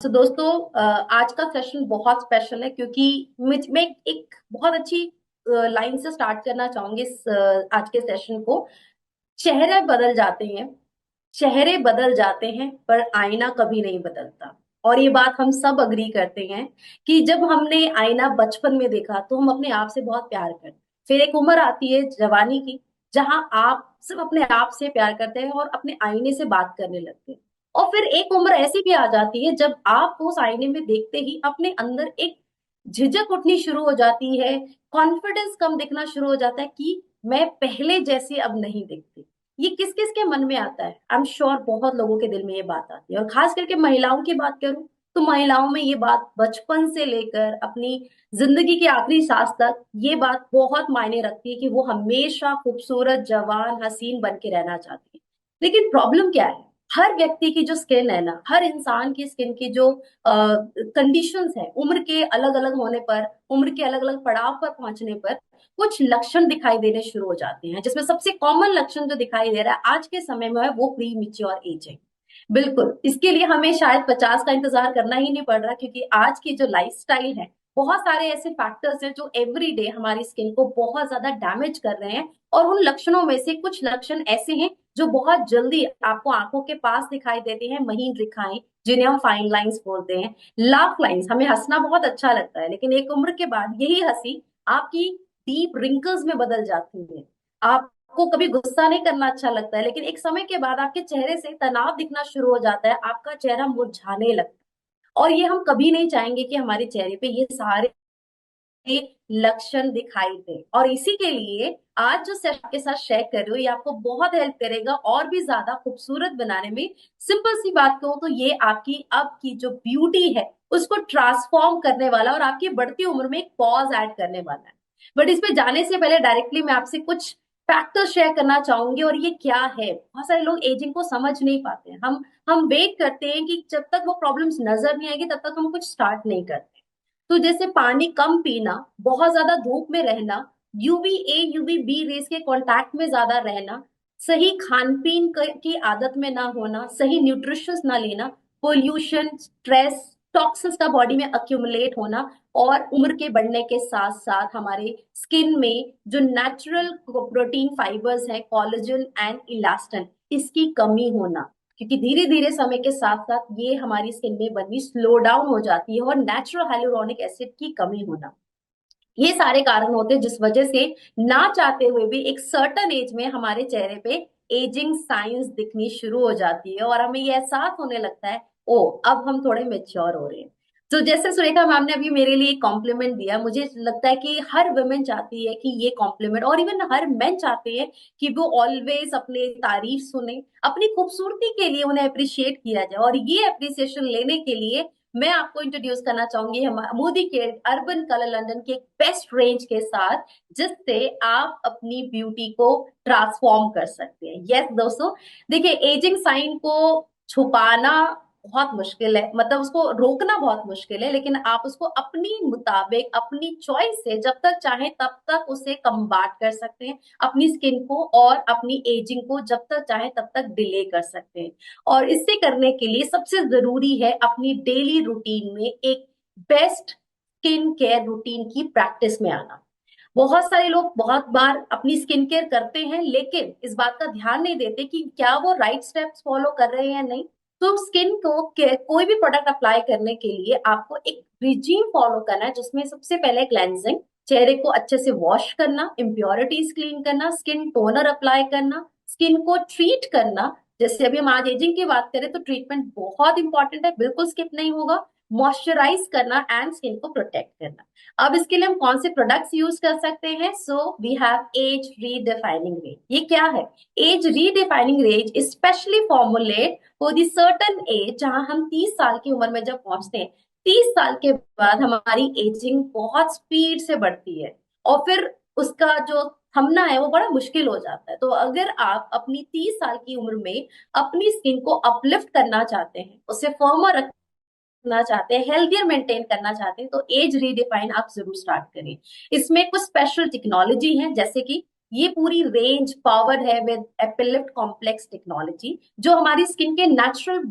तो दोस्तों आज का सेशन बहुत स्पेशल है क्योंकि मैं एक बहुत अच्छी लाइन से स्टार्ट करना चाहूंगी इस आज के सेशन को। चेहरे बदल जाते हैं, चेहरे बदल जाते हैं पर आईना कभी नहीं बदलता। और ये बात हम सब अग्री करते हैं कि जब हमने आईना बचपन में देखा तो हम अपने आप से बहुत प्यार करते हैं। फिर एक उम्र आती है जवानी की, जहां आप सिर्फ अपने आप से प्यार करते हैं और अपने आईने से बात करने लगते हैं। और फिर एक उम्र ऐसी भी आ जाती है जब आप उस आईने में देखते ही अपने अंदर एक झिझक उठनी शुरू हो जाती है, कॉन्फिडेंस कम दिखना शुरू हो जाता है कि मैं पहले जैसी अब नहीं दिखती। ये किस किस के मन में आता है? आई एम श्योर बहुत लोगों के दिल में ये बात आती है। और खास करके महिलाओं की बात करूं तो महिलाओं में ये बात बचपन से लेकर अपनी जिंदगी की आखिरी सांस तक ये बात बहुत मायने रखती है कि वो हमेशा खूबसूरत, जवान, हसीन बन के रहना चाहती है। लेकिन प्रॉब्लम क्या है? हर व्यक्ति की जो स्किन है ना, हर इंसान की स्किन की जो कंडीशंस है, उम्र के अलग अलग होने पर, उम्र के अलग अलग पड़ाव पर पहुंचने पर कुछ लक्षण दिखाई देने शुरू हो जाते हैं, जिसमें सबसे कॉमन लक्षण जो दिखाई दे रहा है आज के समय में है वो प्री मिच्योर एजिंग। बिल्कुल, इसके लिए हमें शायद 50 का इंतजार करना ही नहीं पड़ रहा, क्योंकि आज की जो लाइफस्टाइल है, बहुत सारे ऐसे फैक्टर्स हैं जो एवरी डे हमारी स्किन को बहुत ज्यादा डैमेज कर रहे हैं। और उन लक्षणों में से कुछ लक्षण ऐसे हैं जो बहुत जल्दी आपको आंखों के पास दिखाई देते हैं, महीन रेखाएं, जिन्हें हम फाइन लाइंस बोलते हैं, लाफ लाइंस। हमें हंसना बहुत अच्छा लगता है, लेकिन एक उम्र के बाद यही हंसी आपकी डीप रिंकल्स में बदल जाती है। आपको कभी गुस्सा नहीं करना अच्छा लगता है, लेकिन एक समय के बाद आपके चेहरे से तनाव दिखना शुरू हो जाता है, आपका चेहरा मुरझाने लगता है। और ये हम कभी नहीं चाहेंगे कि हमारे चेहरे पे ये सारे लक्षण दिखाई दे। और इसी के लिए आज जो सेशन के साथ शेयर कर रही हूँ, ये आपको बहुत हेल्प करेगा और भी ज्यादा खूबसूरत बनाने में। सिंपल सी बात कहूँ तो ये आपकी अब की जो ब्यूटी है उसको ट्रांसफॉर्म करने वाला और आपकी बढ़ती उम्र में एक पॉज ऐड करने वाला है। बट इस पे जाने से पहले डायरेक्टली मैं आपसे कुछ फैक्टर्स शेयर करना चाहूंगी। और ये क्या है? बहुत सारे लोग एजिंग को समझ नहीं पाते हैं। हम वेट करते हैं कि जब तक वो प्रॉब्लम्स नजर नहीं आएगी तब तक हम कुछ स्टार्ट नहीं करते। तो जैसे पानी कम पीना, बहुत ज्यादा धूप में रहना, UV A UV B rays के कांटेक्ट में ज्यादा रहना, सही खान पीन की आदत में ना होना, सही न्यूट्रिशंस ना लेना, पोल्यूशन, स्ट्रेस, टॉक्सिन्स का बॉडी में अक्यूमुलेट होना, और उम्र के बढ़ने के साथ साथ हमारे स्किन में जो नेचुरल प्रोटीन फाइबर्स हैं, कोलेजन एंड इलास्टिन, इसकी कमी होना। क्योंकि धीरे धीरे समय के साथ साथ ये हमारी स्किन में बननी स्लो डाउन हो जाती है। और नेचुरल हाइलुरोनिक एसिड की कमी होना, ये सारे कारण होते हैं जिस वजह से ना चाहते हुए भी एक सर्टन एज में हमारे चेहरे पे एजिंग साइंस दिखनी शुरू हो जाती है और हमें ये एहसास होने लगता है, ओ अब हम थोड़े मेच्योर हो रहे हैं। तो जैसे सुरेखा मैम ने अभी मेरे लिए कॉम्प्लीमेंट दिया, मुझे लगता है कि हर वुमेन चाहती है कि ये कॉम्प्लीमेंट, और इवन हर मेन चाहते हैं कि वो ऑलवेज अपने तारीफ सुने, अपनी खूबसूरती के लिए उन्हें अप्रिशिएट किया जाए। और ये अप्रिसिएशन लेने के लिए मैं आपको इंट्रोड्यूस करना चाहूंगी मोदी के अर्बन कलर लंदन के एक बेस्ट रेंज के साथ, जिससे आप अपनी ब्यूटी को ट्रांसफॉर्म कर सकते हैं। यस दोस्तों, देखिए एजिंग साइन को छुपाना बहुत मुश्किल है, मतलब उसको रोकना बहुत मुश्किल है, लेकिन आप उसको अपनी मुताबिक, अपनी चॉइस से जब तक चाहे तब तक उसे कम्बाट कर सकते हैं, अपनी स्किन को और अपनी एजिंग को जब तक चाहे तब तक डिले कर सकते हैं। और इससे करने के लिए सबसे जरूरी है अपनी डेली रूटीन में एक बेस्ट स्किन केयर रूटीन की प्रैक्टिस में आना। बहुत सारे लोग बहुत बार अपनी स्किन केयर करते हैं, लेकिन इस बात का ध्यान नहीं देते कि क्या वो राइट स्टेप्स फॉलो कर रहे हैं या नहीं। तो स्किन को कोई भी प्रोडक्ट अप्लाई करने के लिए आपको एक रिजीम फॉलो करना है, जिसमें सबसे पहले क्लेंजिंग, चेहरे को अच्छे से वॉश करना, इम्प्योरिटीज क्लीन करना, स्किन टोनर अप्लाई करना, स्किन को ट्रीट करना। जैसे अभी हम आज एजिंग की बात करें तो ट्रीटमेंट बहुत इंपॉर्टेंट है, बिल्कुल स्किप नहीं होगा। मॉइस्चराइज करना एंड स्किन को प्रोटेक्ट करना। अब इसके लिए हम कौन से प्रोडक्ट्स यूज कर सकते हैं? So we have age redefining range. ये क्या है? Age redefining range specially formulate for the certain age, जहां हम 30 साल की उम्र में जब पहुंचते हैं, 30 साल के बाद हमारी एजिंग बहुत स्पीड से बढ़ती है और फिर उसका जो थमना है वो बड़ा मुश्किल हो जाता है। तो अगर आप अपनी 30 साल की उम्र में अपनी स्किन को अपलिफ्ट करना चाहते हैं, उसे फर्मर रखना चाहते हैं, हेल्थियर मेंटेन करना चाहते हैं, तो एज रीडिफाइन आप जरूर स्टार्ट करें। इसमें कुछ स्पेशल टेक्नोलॉजी है, जैसे कि ये पूरी रेंज पावर्ड है विद एपिलिफ्ट कॉम्प्लेक्स टेक्नोलॉजी, जो हमारी स्किन के नेचुरल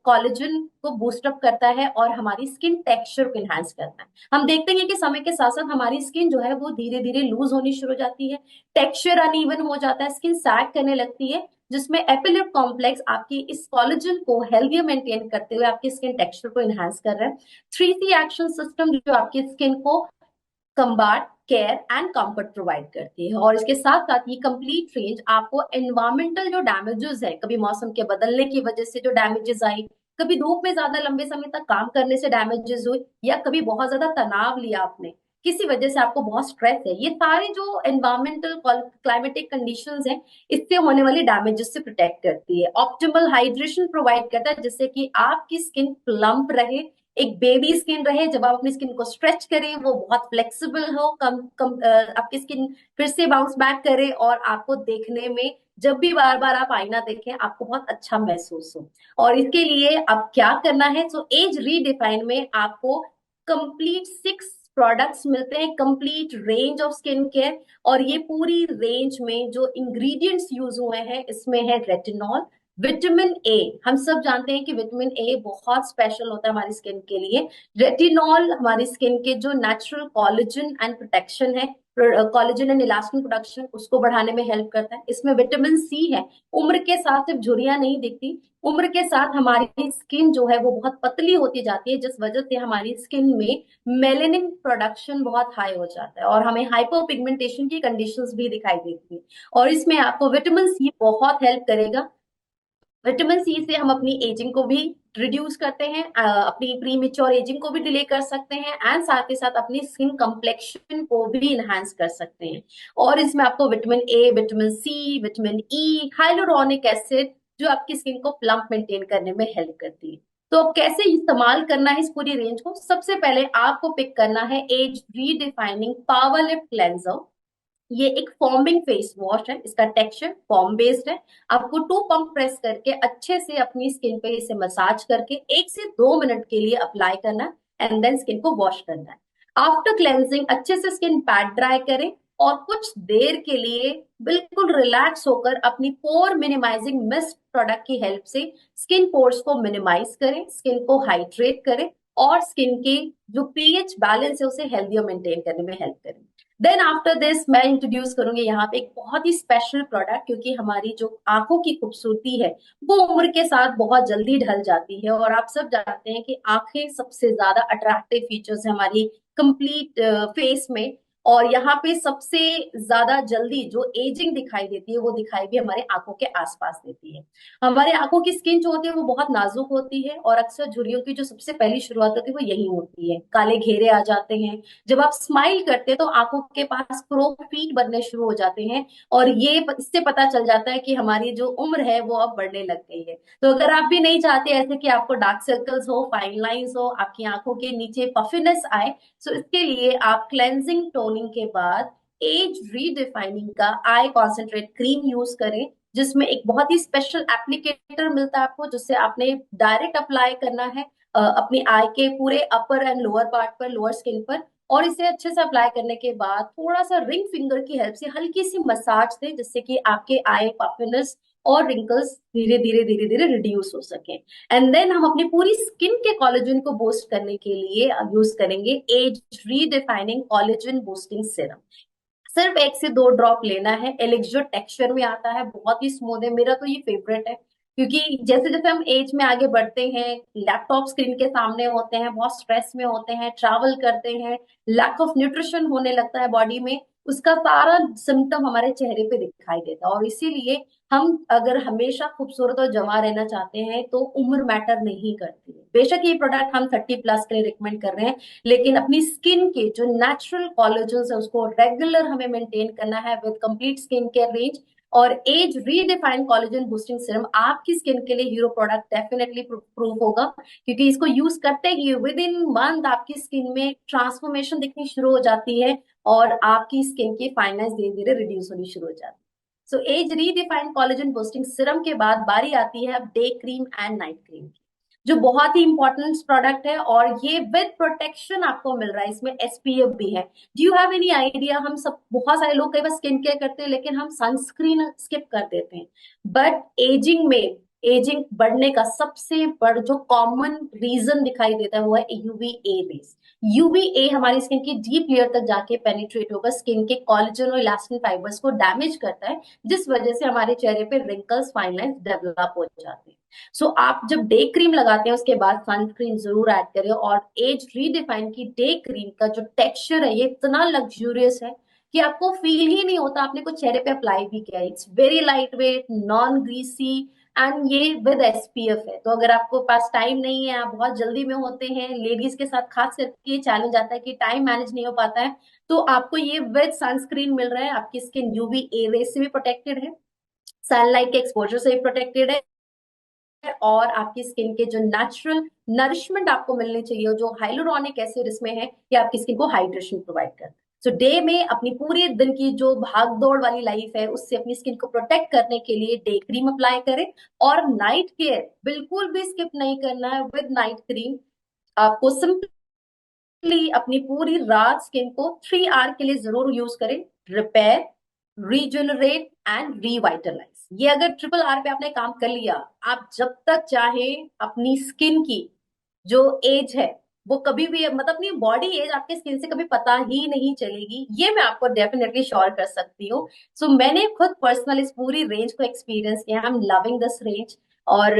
कोलेजन को बूस्ट अप करता है और हमारी स्किन टेक्सचर को एनहांस करता है। हम देखते हैं कि समय के साथ साथ हमारी स्किन जो है वो धीरे धीरे लूज होनी शुरू हो जाती है, टेक्सचर अनइवन हो जाता है, स्किन सैग करने लगती है, जिसमें एपिलिफ्ट कॉम्प्लेक्स आपकी इस कोलेजन को हेल्दी मेंटेन करते हुए आपकी स्किन टेक्सचर को एनहांस कर रहा है। 3C एक्शन सिस्टम जो आपकी स्किन को कंबाट, केयर एंड कंफर्ट प्रोवाइड करती है। और इसके साथ साथ ये कंप्लीट रेंज आपको एनवायरमेंटल जो डैमेजेस है, कभी मौसम के बदलने की वजह से जो डैमेजेस आई, कभी धूप में ज्यादा लंबे समय तक काम करने से डैमेजेस हुई, या कभी बहुत ज्यादा तनाव लिया आपने, किसी वजह से आपको बहुत स्ट्रेस है, ये सारे जो एनवायरमेंटल क्लाइमेटिक कंडीशंस हैं, इससे होने वाली डैमेजेस से प्रोटेक्ट करती है। ऑप्टिमल हाइड्रेशन प्रोवाइड करता है, जिससे कि आपकी स्किन प्लम्प रहे, एक बेबी स्किन रहे, जब आप अपनी स्किन को स्ट्रेच करें वो बहुत फ्लेक्सिबल हो, आपकी स्किन फिर से बाउंस बैक करे, और आपको देखने में जब भी बार बार आप आईना देखें आपको बहुत अच्छा महसूस हो। और इसके लिए अब क्या करना है, तो एज रीडिफाइन में आपको कंप्लीट 6 प्रोडक्ट्स मिलते हैं, complete range of skin care. और ये पूरी रेंज में जो इंग्रेडिएंट्स यूज हुए हैं, इसमें है रेटिनॉल, विटामिन ए। हम सब जानते हैं कि विटामिन ए बहुत स्पेशल होता है हमारी स्किन के लिए। रेटिनॉल हमारी स्किन के जो नेचुरल कोलेजन एंड प्रोटेक्शन है, कोलेजन एंड इलास्टिन प्रोडक्शन, उसको बढ़ाने में हेल्प करता है। इसमें विटामिन सी है। उम्र के साथ सिर्फ झुर्रियां नहीं दिखती, उम्र के साथ हमारी स्किन जो है वो बहुत पतली होती जाती है, जिस वजह से हमारी स्किन में मेलेनिन प्रोडक्शन बहुत हाई हो जाता है और हमें हाइपर पिगमेंटेशन की कंडीशंस भी दिखाई देती है। और इसमें आपको विटामिन सी बहुत हेल्प करेगा। विटामिन सी से हम अपनी एजिंग को भी रिड्यूस करते हैं, अपनी प्री मेच्योर एजिंग को भी डिले कर सकते हैं, एंड साथ ही साथ अपनी स्किन कम्प्लेक्शन को भी इनहांस कर सकते हैं। और इसमें आपको vitamin A, vitamin C, vitamin E, hyaluronic acid, जो आपकी स्किन को प्लम्प मेंटेन करने में हेल्प करती है। तो अब कैसे इस्तेमाल करना है इस पूरी रेंज को, सबसे पहले आपको पिक करना है age redefining power lift cleanser. ये एक फॉर्मिंग फेस वॉश है, इसका टेक्सचर फॉर्म बेस्ड है। आपको 2 पंप प्रेस करके अच्छे से अपनी स्किन पे इसे मसाज करके 1 से 2 मिनट के लिए अप्लाई करना है, एंड देन स्किन को वॉश करना है। आफ्टर क्लेंजिंग अच्छे से स्किन पैड ड्राई करें, और कुछ देर के लिए बिल्कुल रिलैक्स होकर अपनी पोर मिनिमाइजिंग मिस्ट प्रोडक्ट की हेल्प से स्किन पोर्स को मिनिमाइज करें, स्किन को हाइड्रेट करें, और स्किन के जो पीएच बैलेंस है उसे हेल्दी और मेंटेन करने में हेल्प करें। देन आफ्टर दिस मैं इंट्रोड्यूस करूंगी यहाँ पे एक बहुत ही स्पेशल प्रोडक्ट, क्योंकि हमारी जो आंखों की खूबसूरती है वो उम्र के साथ बहुत जल्दी ढल जाती है। और आप सब जानते हैं कि आंखें सबसे ज्यादा अट्रैक्टिव फीचर्स है हमारी कंप्लीट फेस में। और यहाँ पे सबसे ज्यादा जल्दी जो एजिंग दिखाई देती है वो दिखाई भी हमारे आंखों के आसपास देती है। हमारे आंखों की स्किन जो होती है वो बहुत नाजुक होती है, और अक्सर झुर्रियों की जो सबसे पहली शुरुआत होती है वो यही होती है, काले घेरे आ जाते हैं। जब आप स्माइल करते हैं तो आंखों के पास क्रो फीट बनने शुरू हो जाते हैं, और ये इससे पता चल जाता है कि हमारी जो उम्र है वो अब बढ़ने लग गई है। तो अगर आप भी नहीं चाहते ऐसे कि आपको डार्क सर्कल्स हो, फाइन लाइंस हो, आपकी आंखों के नीचे पफिनेस आए, तो इसके लिए आप क्लेंजिंग टोनिंग के बाद एज रीडिफाइनिंग का आई कॉन्सेंट्रेट क्रीम यूज करें, जिसमें एक बहुत ही स्पेशल एप्लीकेटर मिलता है आपको, जिससे आपने डायरेक्ट अप्लाई करना है अपनी आई के पूरे अपर एंड लोअर पार्ट पर, लोअर स्किन पर। और इसे अच्छे से अप्लाई करने के बाद थोड़ा सा रिंग फिंगर की हेल्प से हल्की सी मसाज दें, जिससे कि आपके आई पफिनेस और रिंकल्स धीरे धीरे रिड्यूस हो सके। एंड देन हम अपनी पूरी स्किन के कोलेजन को बूस्ट करने के लिए यूज करेंगे age redefining collagen boosting serum. सिर्फ 1 से 2 ड्रॉप लेना है। एलिक्जो टेक्सचर में आता है, बहुत ही स्मूथ है, मेरा तो ये फेवरेट है। क्योंकि जैसे जैसे हम एज में आगे बढ़ते हैं, लैपटॉप स्क्रीन के सामने होते हैं, बहुत स्ट्रेस में होते हैं, ट्रैवल करते हैं, लैक ऑफ न्यूट्रिशन होने लगता है बॉडी में, उसका सारा सिम्टम हमारे चेहरे पे दिखाई देता है। और इसीलिए हम अगर हमेशा खूबसूरत और जवां रहना चाहते हैं तो उम्र मैटर नहीं करती है। बेशक ये प्रोडक्ट हम 30+ के लिए रिकमेंड कर रहे हैं, लेकिन अपनी स्किन के जो नेचुरल कोलेजन है उसको रेगुलर हमें मेंटेन करना है with complete skin care range. और age redefined collagen boosting serum आपकी स्किन के लिए हीरो प्रोडक्ट डेफिनेटली प्रूव होगा, क्योंकि इसको यूज करते ही विद इन मंथ आपकी स्किन में ट्रांसफॉर्मेशन दिखनी शुरू हो जाती है, और आपकी स्किन की फाइननेस धीरे धीरे रिड्यूस होनी शुरू हो जाती है। So age redefined collagen boosting serum के बाद बारी आती है अब day cream and night cream की। जो बहुत ही इंपॉर्टेंट प्रोडक्ट है, और ये विद प्रोटेक्शन आपको मिल रहा है, इसमें एसपीएफ भी है। Do you have any idea? हम सब, बहुत सारे लोग कई बार स्किन केयर करते हैं लेकिन हम सनस्क्रीन स्किप कर देते हैं। बट एजिंग बढ़ने का सबसे बड़ जो कॉमन रीजन दिखाई देता है वो है यूवीए रेस। यूवीए हमारी स्किन की डीप लेयर तक जाके पेनिट्रेट होकर स्किन के कोलेजन और इलास्टिन फाइबर्स को डैमेज करता है, जिस वजह से हमारे चेहरे पे रिंकल्स, फाइन लाइंस डेवलप हो जाते हैं। सो आप जब डे क्रीम लगाते हैं उसके बाद सनस्क्रीन जरूर ऐड करें। और एज रीडिफाइन की डे क्रीम का जो टेक्सचर है ये इतना लग्जूरियस है कि आपको फील ही नहीं होता आपने कुछ चेहरे पे अप्लाई भी किया है। It's very light weight, non greasy, and ये विद एसपीएफ है। तो अगर आपको पास टाइम नहीं है, आप बहुत जल्दी में होते हैं, लेडीज के साथ खास करके ये चैलेंज आता है कि टाइम मैनेज नहीं हो पाता है, तो आपको ये विद सनस्क्रीन मिल रहा है। आपकी स्किन यूवी ए रेस से भी प्रोटेक्टेड है, सनलाइट के एक्सपोजर से भी प्रोटेक्टेड है, और आपकी स्किन के जो नेचुरल नरिशमेंट आपको मिलनी चाहिए, जो हाइलुरोनिक एसिड इसमें है, ये आपकी स्किन को हाइड्रेशन प्रोवाइड करता है। सो डे में अपनी पूरी दिन की जो भाग दौड़ वाली लाइफ है उससे अपनी स्किन को प्रोटेक्ट करने के लिए डे क्रीम अप्लाई करें। और नाइट केयर बिल्कुल भी स्किप नहीं करना है। विद नाइट क्रीम आपको सिंपली अपनी पूरी रात स्किन को 3 आवर के लिए जरूर यूज करें। रिपेयर, रीजनरेट एंड रिवाइटलाइज, ये अगर ट्रिपल आर पे आपने काम कर लिया, आप जब तक चाहे अपनी स्किन की जो एज है वो कभी भी, मतलब अपनी बॉडी एज आपके स्किन से कभी पता ही नहीं चलेगी, ये मैं आपको डेफिनेटली श्योर कर सकती हूँ। सो मैंने खुद पर्सनल इस पूरी रेंज को एक्सपीरियंस किया, I am loving this range. और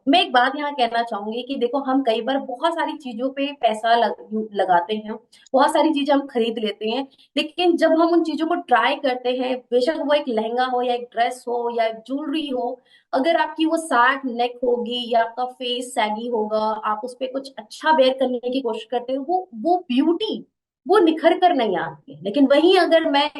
मैं एक बात यहाँ कहना चाहूंगी कि देखो, हम कई बार बहुत सारी चीजों पे पैसा लगाते हैं, बहुत सारी चीजें हम खरीद लेते हैं, लेकिन जब हम उन चीजों को ट्राई करते हैं, बेशक वो एक लहंगा हो या एक ड्रेस हो या एक ज्वेलरी हो, अगर आपकी वो सैग नेक होगी या आपका फेस सैगी होगा, आप उस पर कुछ अच्छा वेयर करने की कोशिश करते हो, वो ब्यूटी वो निखर कर नहीं आती है। लेकिन वहीं अगर मैं